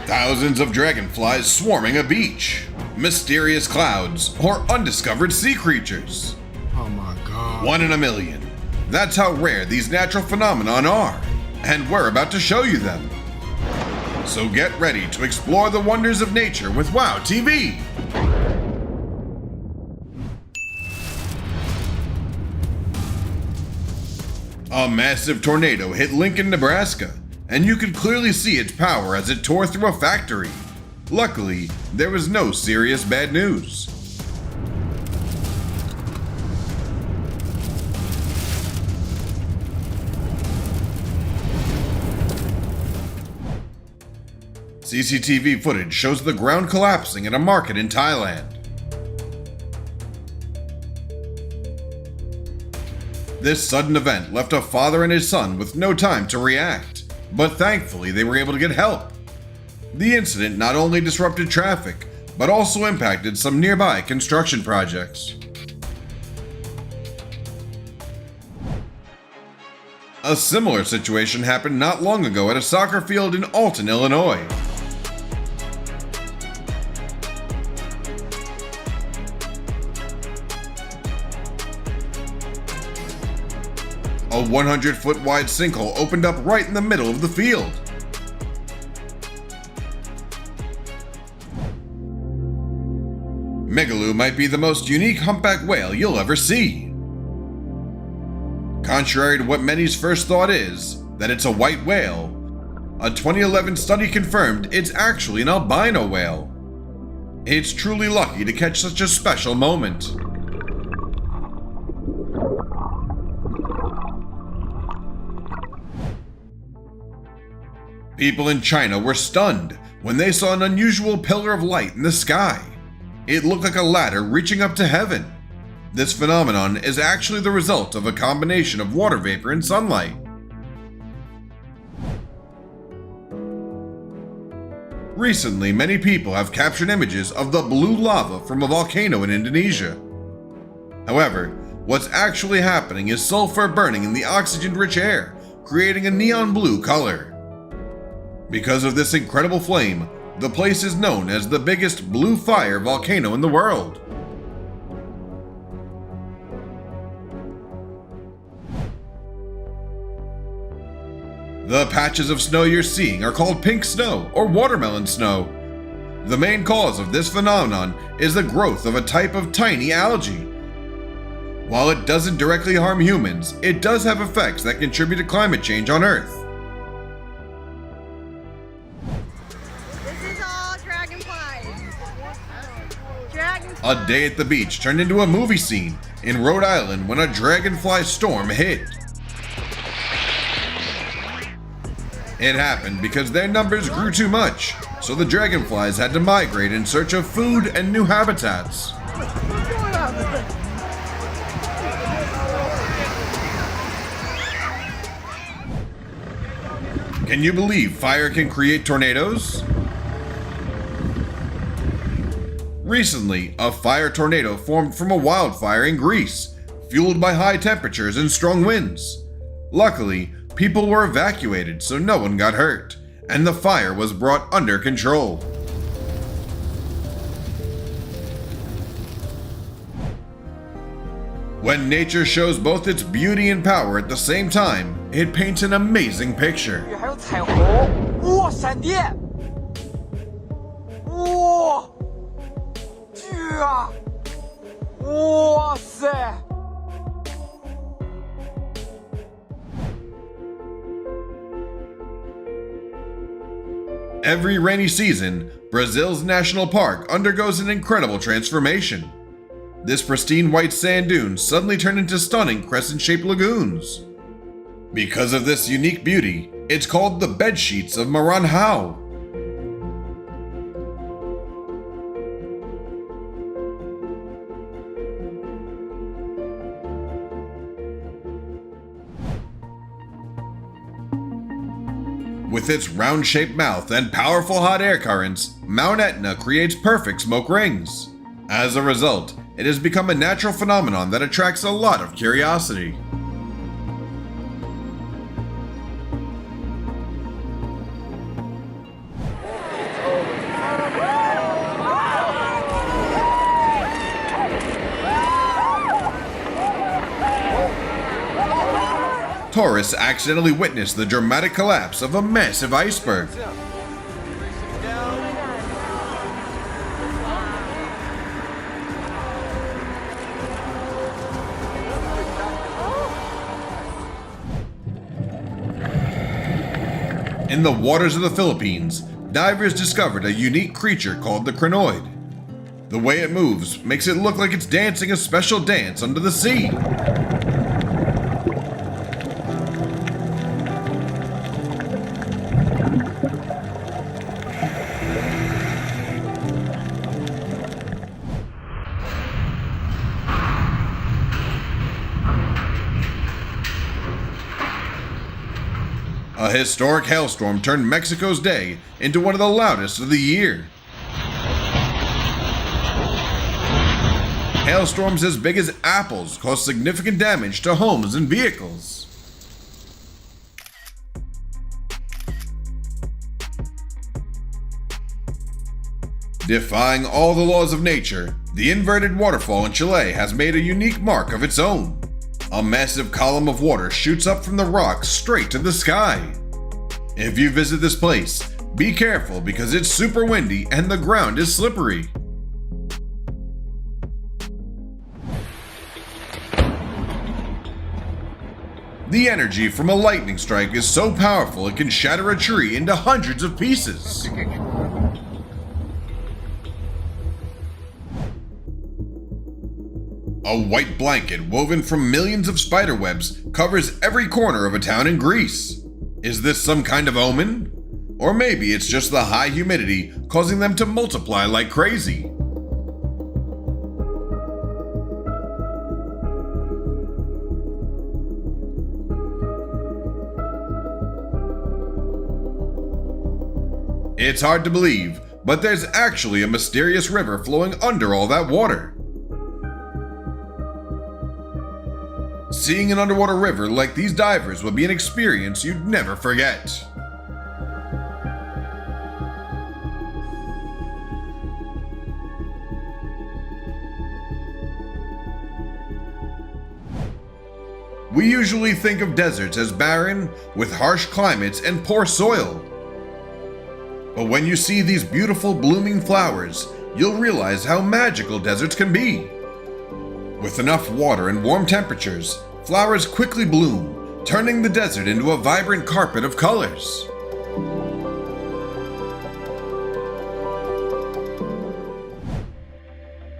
Thousands of dragonflies swarming a beach, mysterious clouds, or undiscovered sea creatures. Oh my God. 1 in a million. That's how rare these natural phenomenon are, and we're about to show you them. So get ready to explore the wonders of nature with WOW TV. A massive tornado hit Lincoln, Nebraska, and you could clearly see its power as it tore through a factory. Luckily, there was no serious bad news. CCTV footage shows the ground collapsing at a market in Thailand. This sudden event left a father and his son with no time to react, but thankfully they were able to get help. The incident not only disrupted traffic, but also impacted some nearby construction projects. A similar situation happened not long ago at a soccer field in Alton, Illinois. A 100-foot wide sinkhole opened up right in the middle of the field. Megaloo might be the most unique humpback whale you'll ever see. Contrary to what many's first thought is, that it's a white whale, a 2011 study confirmed it's actually an albino whale. It's truly lucky to catch such a special moment. People in China were stunned when they saw an unusual pillar of light in the sky. It looked like a ladder reaching up to heaven. This phenomenon is actually the result of a combination of water vapor and sunlight. Recently, many people have captured images of the blue lava from a volcano in Indonesia. However, what's actually happening is sulfur burning in the oxygen-rich air, creating a neon blue color. Because of this incredible flame, the place is known as the biggest blue fire volcano in the world. The patches of snow you're seeing are called pink snow or watermelon snow. The main cause of this phenomenon is the growth of a type of tiny algae. While it doesn't directly harm humans, it does have effects that contribute to climate change on Earth. A day at the beach turned into a movie scene in Rhode Island when a dragonfly storm hit. It happened because their numbers grew too much, so the dragonflies had to migrate in search of food and new habitats. Can you believe fire can create tornadoes? Recently, a fire tornado formed from a wildfire in Greece, fueled by high temperatures and strong winds. Luckily, people were evacuated so no one got hurt, and the fire was brought under control. When nature shows both its beauty and power at the same time, it paints an amazing picture. Every rainy season, Brazil's national park undergoes an incredible transformation. This pristine white sand dunes suddenly turn into stunning crescent-shaped lagoons. Because of this unique beauty, it's called the bed sheets of Maranhão. With its round-shaped mouth and powerful hot air currents, Mount Etna creates perfect smoke rings. As a result, it has become a natural phenomenon that attracts a lot of curiosity. tourists accidentally witness the dramatic collapse of a massive iceberg. In the waters of the Philippines, divers discovered a unique creature called the crinoid. The way it moves makes it look like it's dancing a special dance under the sea. A historic hailstorm turned Mexico's day into one of the loudest of the year. Hailstorms as big as apples caused significant damage to homes and vehicles. Defying all the laws of nature, the inverted waterfall in Chile has made a unique mark of its own. A massive column of water shoots up from the rocks straight to the sky. If you visit this place, be careful because it's super windy and the ground is slippery. The energy from a lightning strike is so powerful it can shatter a tree into hundreds of pieces. A white blanket woven from millions of spider webs covers every corner of a town in Greece. Is this some kind of omen? Or maybe it's just the high humidity causing them to multiply like crazy. It's hard to believe, but there's actually a mysterious river flowing under all that water. Seeing an underwater river like these divers would be an experience you'd never forget. We usually think of deserts as barren, with harsh climates and poor soil. But when you see these beautiful blooming flowers, you'll realize how magical deserts can be. With enough water and warm temperatures, flowers quickly bloom, turning the desert into a vibrant carpet of colors.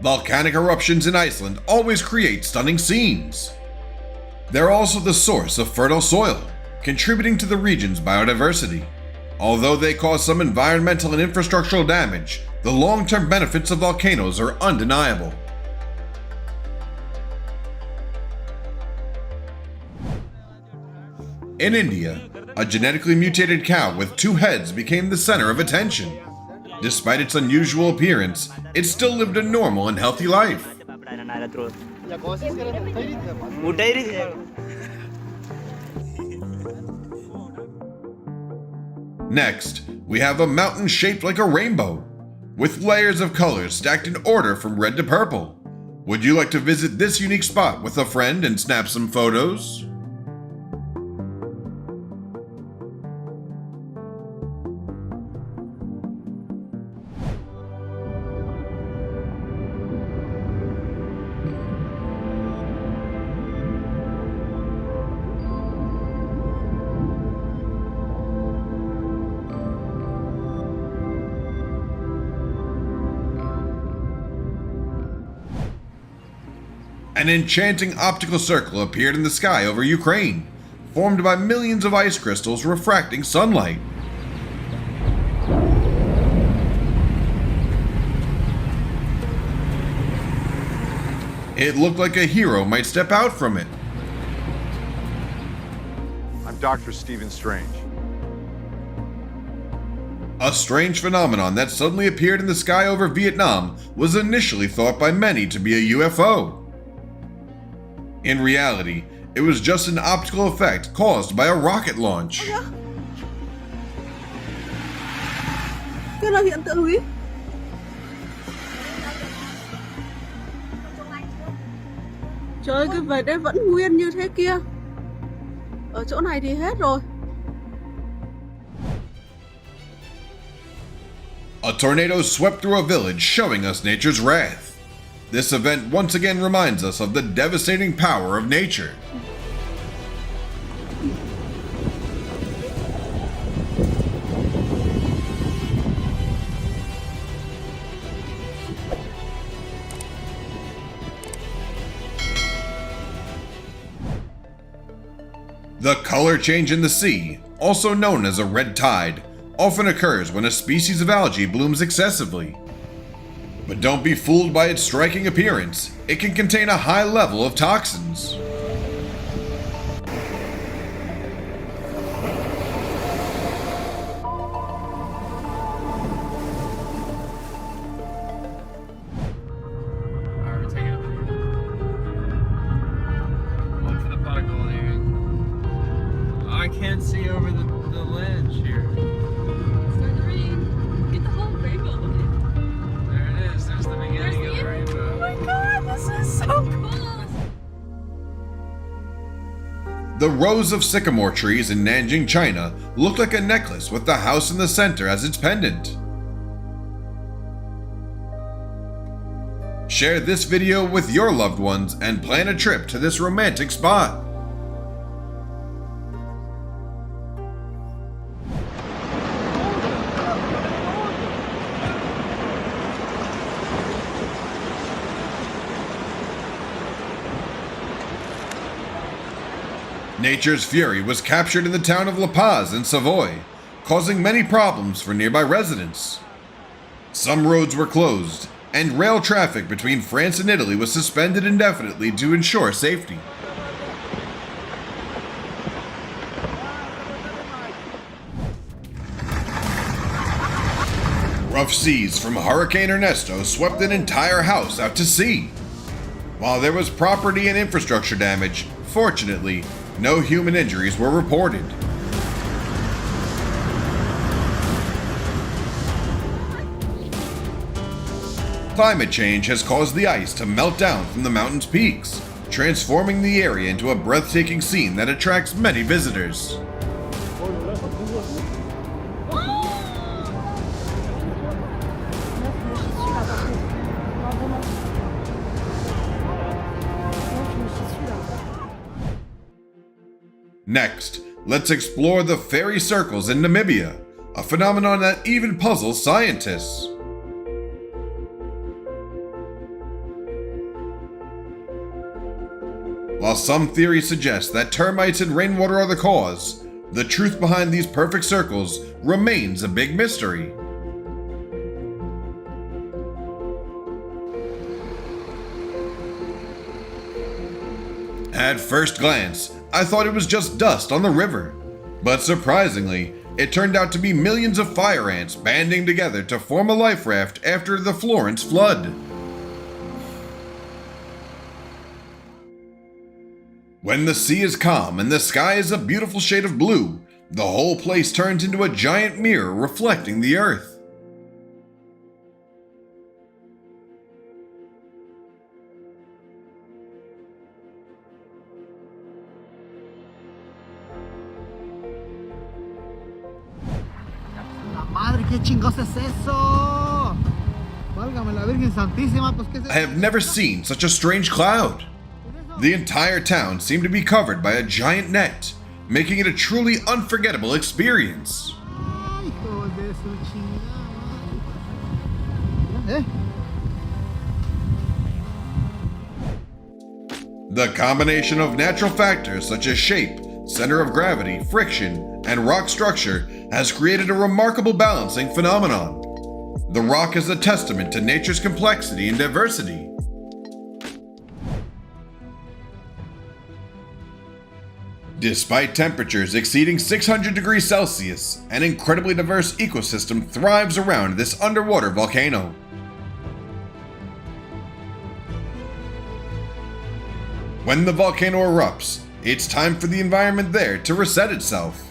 Volcanic eruptions in Iceland always create stunning scenes. They're also the source of fertile soil, contributing to the region's biodiversity. Although they cause some environmental and infrastructural damage, the long-term benefits of volcanoes are undeniable. In India, a genetically mutated cow with two heads became the center of attention. Despite its unusual appearance, it still lived a normal and healthy life. Next, we have a mountain shaped like a rainbow, with layers of colors stacked in order from red to purple. Would you like to visit this unique spot with a friend and snap some photos? An enchanting optical circle appeared in the sky over Ukraine, formed by millions of ice crystals refracting sunlight. It looked like a hero might step out from it. I'm Dr. Stephen Strange. A strange phenomenon that suddenly appeared in the sky over Vietnam was initially thought by many to be a UFO. In reality, it was just an optical effect caused by a rocket launch. Cái là hiện tượng gì? Trời ơi, cái vệt đấy vẫn nguyên như thế kia. Ở chỗ này thì hết rồi. A tornado swept through a village, showing us nature's wrath. This event once again reminds us of the devastating power of nature. The color change in the sea, also known as a red tide, often occurs when a species of algae blooms excessively. But don't be fooled by its striking appearance. It can contain a high level of toxins. Alright, we're taking it. Look for the particle leaving. I can't see over the ledge here. Start to read. Get the whole rainbow of it. There it is. There's the beginning of the Oh rainbow. my god, this is so cool. The rows of sycamore trees in Nanjing, China look like a necklace with the house in the center as its pendant. Share this video with your loved ones and plan a trip to this romantic spot. Nature's fury was captured in the town of La Paz in Savoy, causing many problems for nearby residents. Some roads were closed, and rail traffic between France and Italy was suspended indefinitely to ensure safety. Rough seas from Hurricane Ernesto swept an entire house out to sea. While there was property and infrastructure damage, fortunately, no human injuries were reported. Climate change has caused the ice to melt down from the mountain's peaks, transforming the area into a breathtaking scene that attracts many visitors. Next, let's explore the fairy circles in Namibia, a phenomenon that even puzzles scientists. While some theories suggest that termites and rainwater are the cause, the truth behind these perfect circles remains a big mystery. At first glance, I thought it was just dust on the river. But surprisingly, it turned out to be millions of fire ants banding together to form a life raft after the Florence flood. When the sea is calm and the sky is a beautiful shade of blue, the whole place turns into a giant mirror reflecting the earth. La madre, ¿qué chingos es eso? Válgame la Virgen Santísima, pues qué es I have never seen such a strange cloud. The entire town seemed to be covered by a giant net, making it a truly unforgettable experience. Ay, hijo de su chingada madre. The combination of natural factors such as shape, center of gravity, friction, and rock structure has created a remarkable balancing phenomenon. The rock is a testament to nature's complexity and diversity. Despite temperatures exceeding 600 degrees Celsius, an incredibly diverse ecosystem thrives around this underwater volcano. When the volcano erupts, it's time for the environment there to reset itself.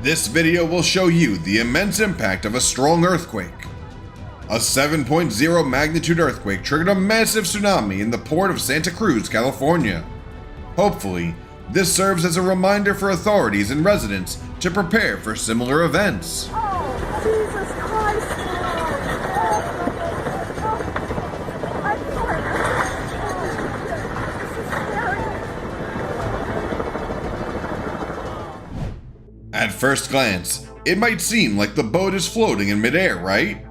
This video will show you the immense impact of a strong earthquake. A 7.0 magnitude earthquake triggered a massive tsunami in the port of Santa Cruz, California. Hopefully, this serves as a reminder for authorities and residents to prepare for similar events. Oh, Jesus Christ. I'm sorry. This is scary. At first glance, it might seem like the boat is floating in midair, right?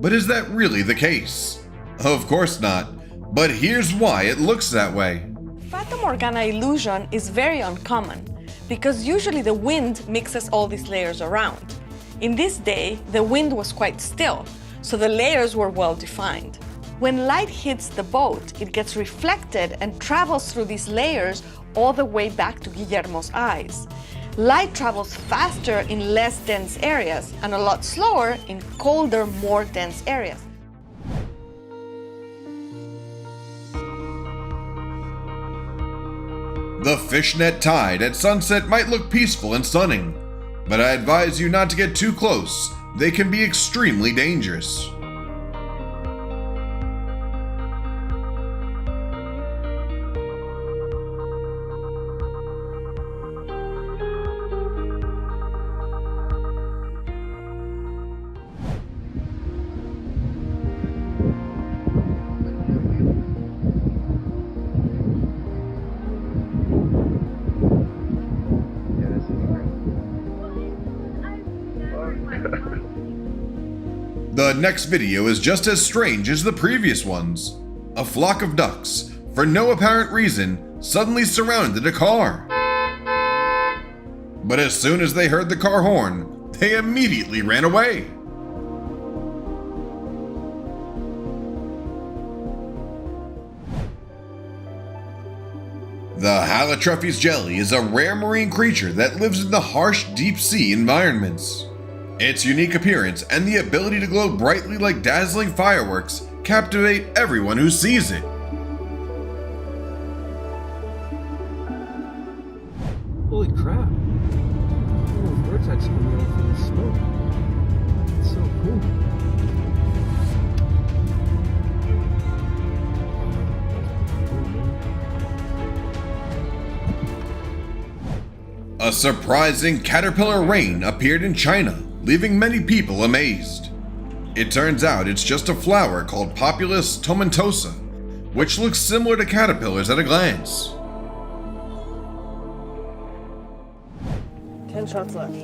But is that really the case? Of course not, but here's why it looks that way. Fata Morgana illusion is very uncommon because usually the wind mixes all these layers around. In this day, the wind was quite still, so the layers were well defined. When light hits the boat, it gets reflected and travels through these layers all the way back to Guillermo's eyes. Light travels faster in less dense areas and a lot slower in colder, more dense areas. The fishnet tide at sunset might look peaceful and stunning, but I advise you not to get too close. They can be extremely dangerous. The next video is just as strange as the previous ones. A flock of ducks, for no apparent reason, suddenly surrounded a car. But as soon as they heard the car horn, they immediately ran away. The Halitrephes jelly is a rare marine creature that lives in the harsh deep sea environments. Its unique appearance and the ability to glow brightly like dazzling fireworks captivate everyone who sees it. Holy crap. Oh, vortex coming out from the smoke. It's so cool. A surprising caterpillar rain appeared in China, leaving many people amazed. It turns out it's just a flower called Populus tomentosa, which looks similar to caterpillars at a glance. 10 shots left.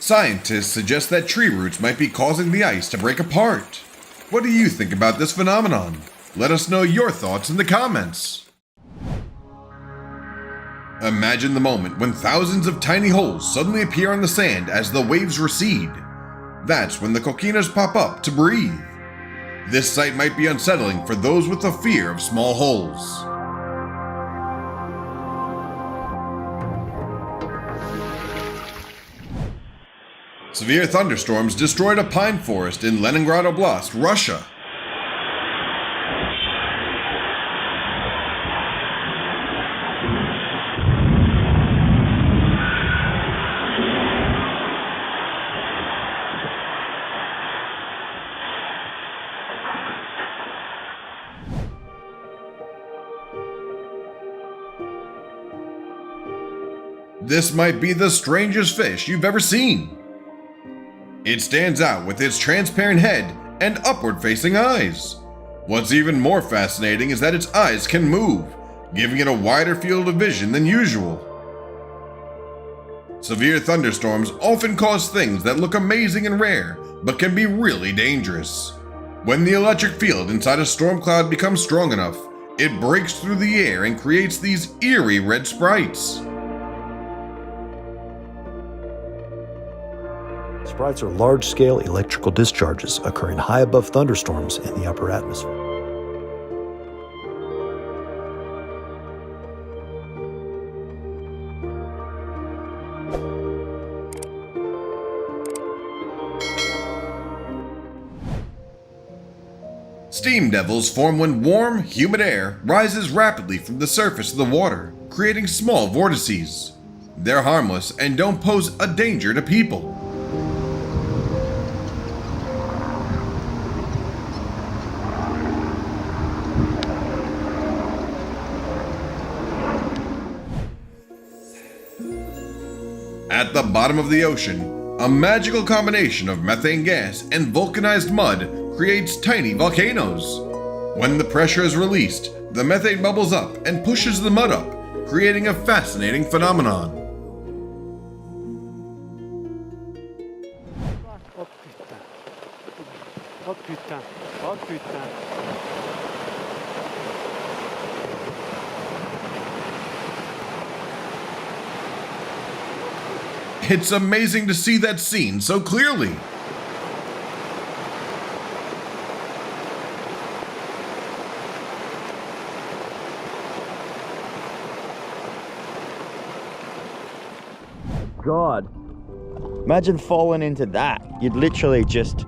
Scientists suggest that tree roots might be causing the ice to break apart. What do you think about this phenomenon? Let us know your thoughts in the comments. Imagine the moment when thousands of tiny holes suddenly appear on the sand as the waves recede. That's when the coquinas pop up to breathe. This sight might be unsettling for those with a fear of small holes. Severe thunderstorms destroyed a pine forest in Leningrad Oblast, Russia. This might be the strangest fish you've ever seen. It stands out with its transparent head and upward-facing eyes. What's even more fascinating is that its eyes can move, giving it a wider field of vision than usual. Severe thunderstorms often cause things that look amazing and rare, but can be really dangerous. When the electric field inside a storm cloud becomes strong enough, it breaks through the air and creates these eerie red sprites. Sprites are large-scale electrical discharges occurring high above thunderstorms in the upper atmosphere. Steam devils form when warm, humid air rises rapidly from the surface of the water, creating small vortices. They're harmless and don't pose a danger to people. At the bottom of the ocean, a magical combination of methane gas and vulcanized mud creates tiny volcanoes. When the pressure is released, the methane bubbles up and pushes the mud up, creating a fascinating phenomenon. Oh putain. Oh putain. It's amazing to see that scene so clearly. God. Imagine falling into that. You'd literally just...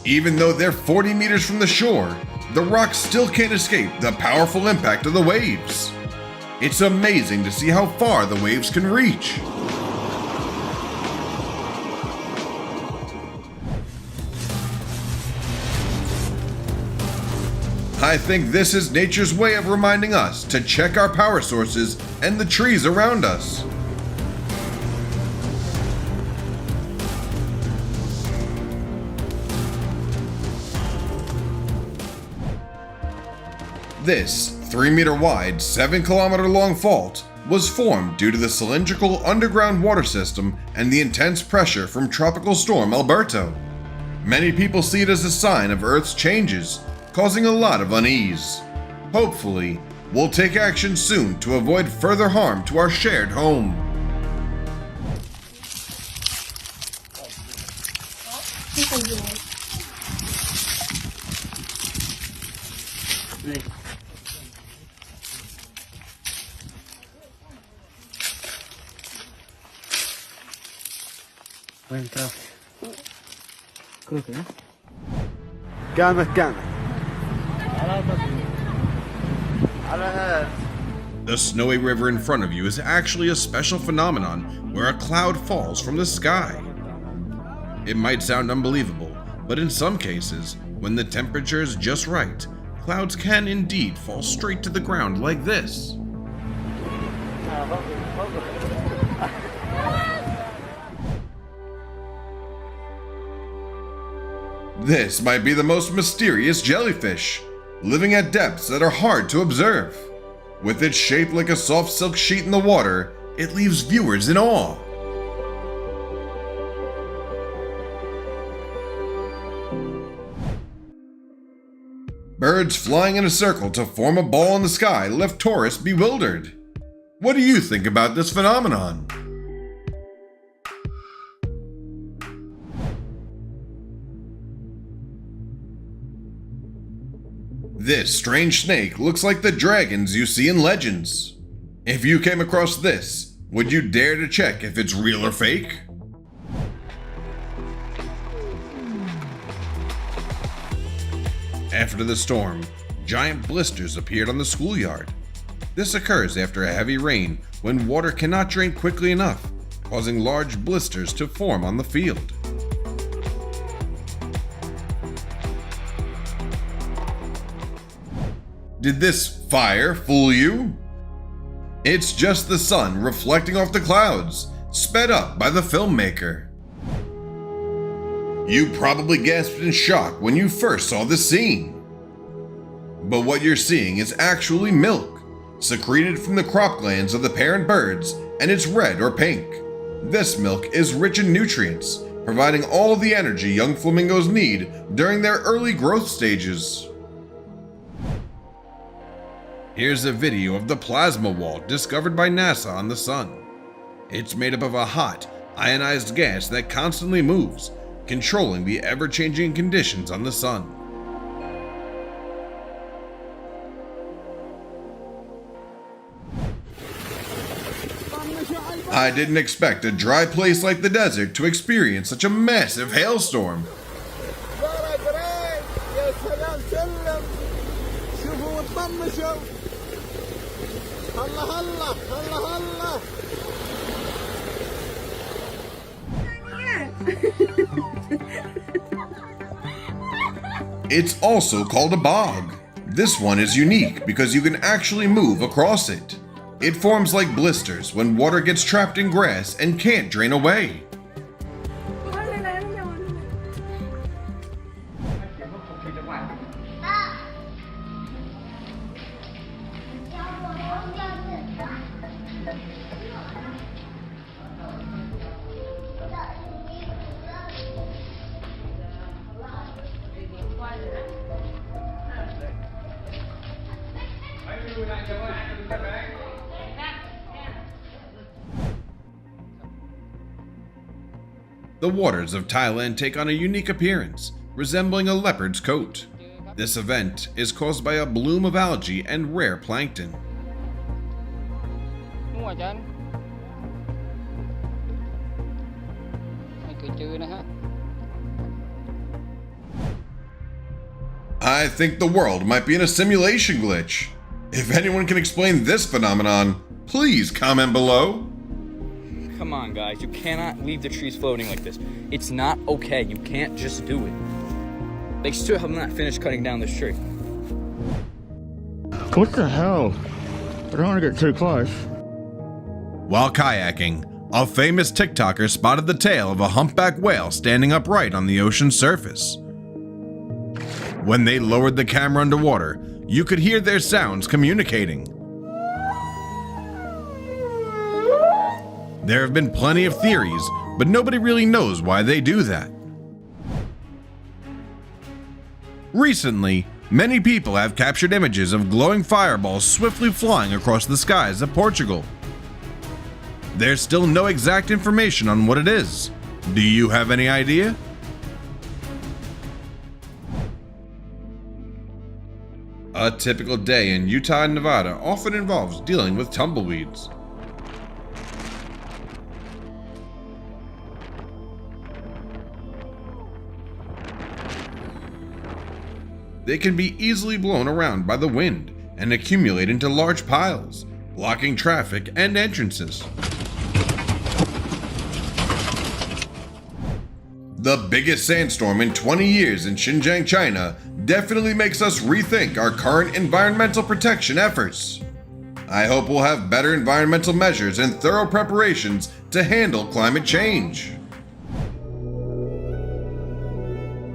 Even though they're 40 meters from the shore, the rocks still can't escape the powerful impact of the waves. It's amazing to see how far the waves can reach. I think this is nature's way of reminding us to check our power sources and the trees around us. This 3-meter wide, 7-kilometer long fault was formed due to the cylindrical underground water system and the intense pressure from Tropical Storm Alberto. Many people see it as a sign of Earth's changes, causing a lot of unease. Hopefully, we'll take action soon to avoid further harm to our shared home. Voy a entrar. Creo que, ¿eh? Calma. The snowy river in front of you is actually a special phenomenon where a cloud falls from the sky. It might sound unbelievable, but in some cases, when the temperature is just right, clouds can indeed fall straight to the ground like this. This might be the most mysterious jellyfish, living at depths that are hard to observe. With its shape like a soft silk sheet in the water, it leaves viewers in awe. Birds flying in a circle to form a ball in the sky left tourists bewildered. What do you think about this phenomenon? This strange snake looks like the dragons you see in legends. If you came across this, would you dare to check if it's real or fake? After the storm, giant blisters appeared on the schoolyard. This occurs after a heavy rain when water cannot drain quickly enough, causing large blisters to form on the field. Did this fire fool you? It's just the sun reflecting off the clouds, sped up by the filmmaker. You probably gasped in shock when you first saw the scene. But what you're seeing is actually milk, secreted from the crop glands of the parent birds, and it's red or pink. This milk is rich in nutrients, providing all the energy young flamingos need during their early growth stages. Here's a video of the plasma wall discovered by NASA on the Sun. It's made up of a hot, ionized gas that constantly moves, controlling the ever-changing conditions on the Sun. I didn't expect a dry place like the desert to experience such a massive hailstorm. It's also called a bog. This one is unique because you can actually move across it. It forms like blisters when water gets trapped in grass and can't drain away. The waters of Thailand take on a unique appearance, resembling a leopard's coat. This event is caused by a bloom of algae and rare plankton. I think the world might be in a simulation glitch. If anyone can explain this phenomenon, please comment below. Come on, guys, you cannot leave the trees floating like this. It's not okay. You can't just do it. They still have not finished cutting down this tree. What the hell? I don't want to get too close. While kayaking, a famous TikToker spotted the tail of a humpback whale standing upright on the ocean's surface. When they lowered the camera underwater, you could hear their sounds communicating. There have been plenty of theories, but nobody really knows why they do that. Recently, many people have captured images of glowing fireballs swiftly flying across the skies of Portugal. There's still no exact information on what it is. Do you have any idea? A typical day in Utah and Nevada often involves dealing with tumbleweeds. They can be easily blown around by the wind and accumulate into large piles, blocking traffic and entrances. The biggest sandstorm in 20 years in Xinjiang, China definitely makes us rethink our current environmental protection efforts. I hope we'll have better environmental measures and thorough preparations to handle climate change.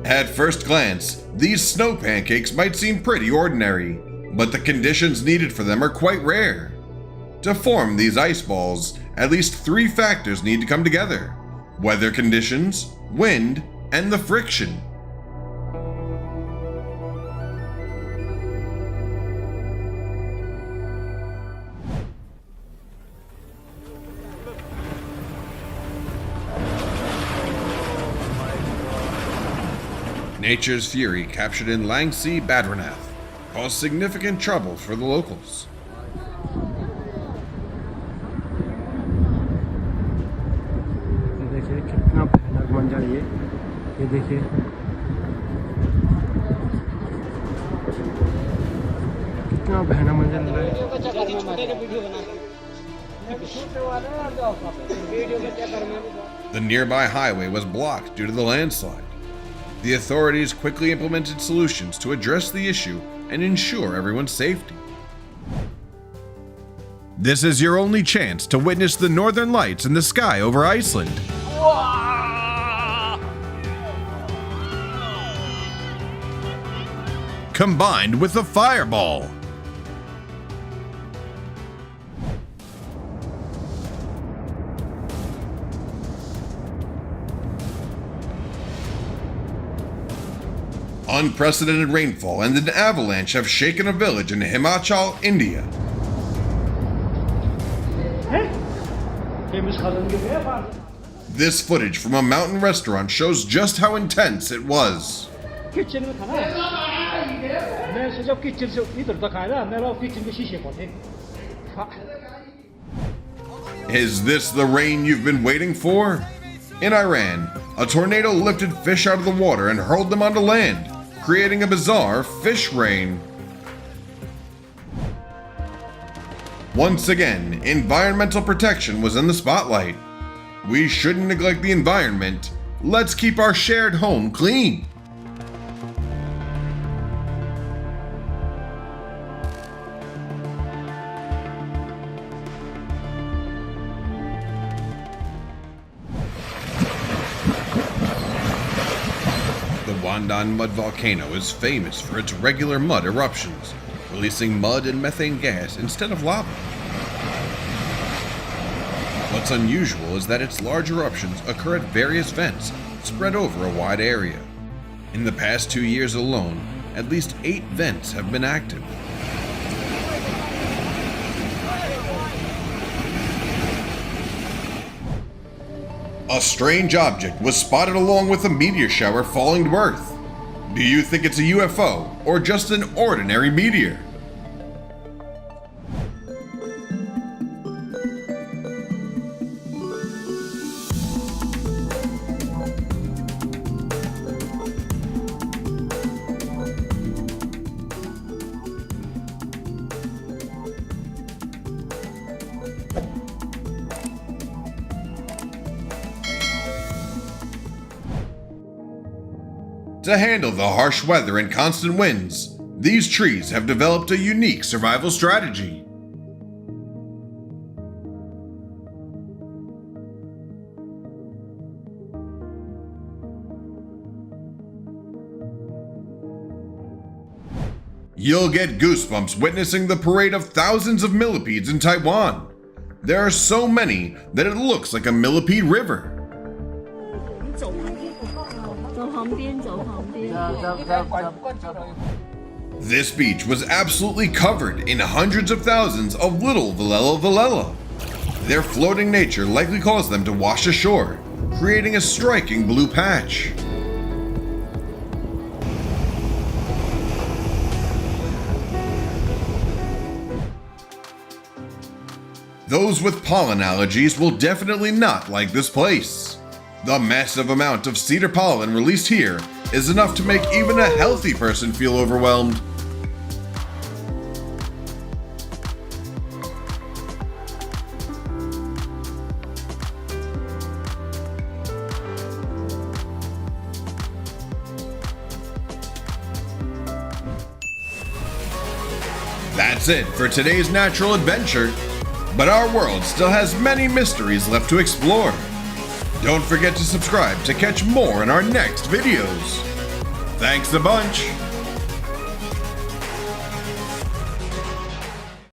At first glance, these snow pancakes might seem pretty ordinary, but the conditions needed for them are quite rare. To form these ice balls, at least 3 factors need to come together: weather conditions, wind, and the friction. Nature's fury captured in Langsi, Badranath, caused significant trouble for the locals. देखिए कितना भयानक मंजर ये देखिए कितना भयानक मंजर लग रहा है। The nearby highway was blocked due to the landslide. The authorities quickly implemented solutions to address the issue and ensure everyone's safety. This is your only chance to witness the northern lights in the sky over Iceland. Combined with a fireball. Unprecedented rainfall and an avalanche have shaken a village in Himachal, India. This footage from a mountain restaurant shows just how intense it was. Is this the rain you've been waiting for? In Iran, a tornado lifted fish out of the water and hurled them onto land, creating a bizarre fish rain. Once again, environmental protection was in the spotlight. We shouldn't neglect the environment. Let's keep our shared home clean. The Wandan mud volcano is famous for its regular mud eruptions, releasing mud and methane gas instead of lava. What's unusual is that its large eruptions occur at various vents spread over a wide area. In the past 2 years alone, at least 8 vents have been active. A strange object was spotted along with a meteor shower falling to Earth. Do you think it's a UFO or just an ordinary meteor? To handle the harsh weather and constant winds, these trees have developed a unique survival strategy. You'll get goosebumps witnessing the parade of thousands of millipedes in Taiwan. There are so many that it looks like a millipede river. This beach was absolutely covered in hundreds of thousands of little Velella Velella. Their floating nature likely caused them to wash ashore, creating a striking blue patch. Those with pollen allergies will definitely not like this place. The massive amount of cedar pollen released here is enough to make even a healthy person feel overwhelmed. That's it for today's natural adventure. But our world still has many mysteries left to explore. Don't forget to subscribe to catch more in our next videos. Thanks a bunch!